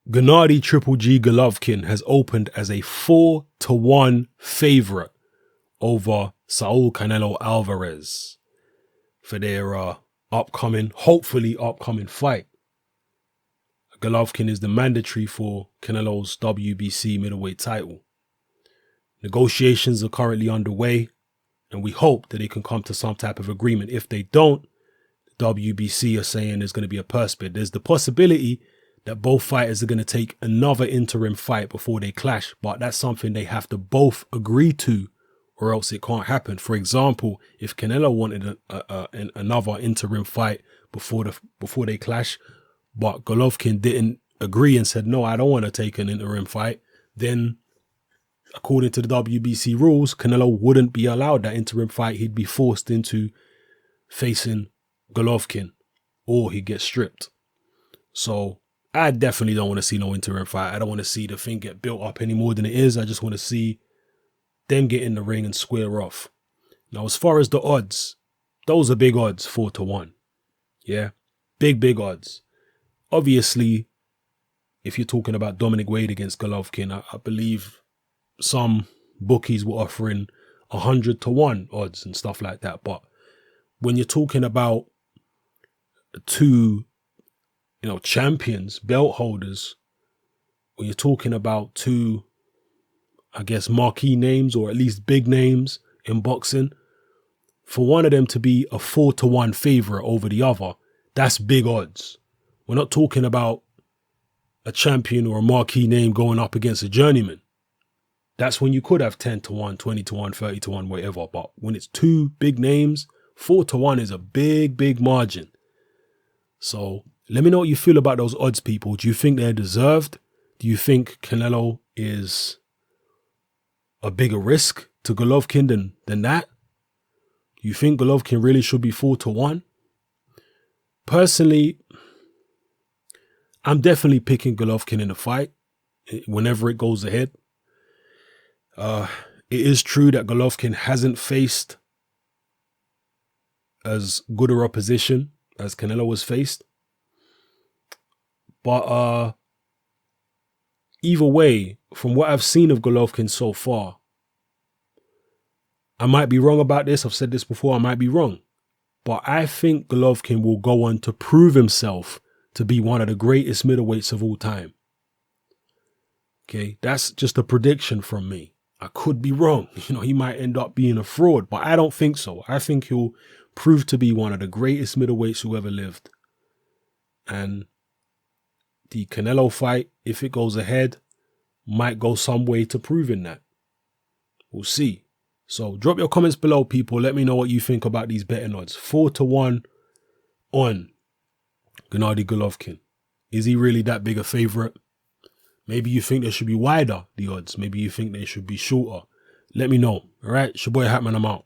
Gennady Triple G Golovkin has opened as a 4-1 favorite over Saul Canelo Alvarez for their hopefully upcoming fight. Golovkin is the mandatory for Canelo's WBC middleweight title. Negotiations are currently underway, and we hope that they can come to some type of agreement. If they don't, the WBC are saying there's going to be a purse bid. There's the possibility that both fighters are going to take another interim fight before they clash, but that's something they have to both agree to, or else it can't happen. For example, if Canelo wanted another interim fight before they clash, but Golovkin didn't agree and said, no, I don't want to take an interim fight, then according to the WBC rules, Canelo wouldn't be allowed that interim fight. He'd be forced into facing Golovkin, or he'd get stripped. So I definitely don't want to see no interim fight. I don't want to see the thing get built up any more than it is. I just want to see them get in the ring and square off. Now, as far as the odds, those are big odds, 4-1. Yeah, big odds. Obviously, if you're talking about Dominic Wade against Golovkin, I believe some bookies were offering 100-1 odds and stuff like that. But when you're talking about two, champions, belt holders, when you're talking about two, I guess, marquee names, or at least big names in boxing, for one of them to be a 4-1 favorite over the other, that's big odds. We're not talking about a champion or a marquee name going up against a journeyman. That's when you could have 10-1, 20-1, 30-1, whatever. But when it's two big names, 4-1 is a big margin. So let me know what you feel about those odds, people. Do you think they're deserved? Do you think Canelo is a bigger risk to Golovkin than that? Do you think Golovkin really should be 4-1? Personally, I'm definitely picking Golovkin in the fight whenever it goes ahead. It is true that Golovkin hasn't faced as good a opposition as Canelo has faced. But either way, from what I've seen of Golovkin so far, I might be wrong about this. I've said this before. I might be wrong. But I think Golovkin will go on to prove himself to be one of the greatest middleweights of all time. Okay, that's just a prediction from me. I could be wrong. He might end up being a fraud, but I don't think so. I think he'll prove to be one of the greatest middleweights who ever lived. And the Canelo fight, if it goes ahead, might go some way to proving that. We'll see. So drop your comments below, people. Let me know what you think about these betting odds. 4-1 on Gennady Golovkin. Is he really that big a favorite? Maybe you think they should be wider, the odds. Maybe you think they should be shorter. Let me know. All right, it's your boy Hatman. I'm out.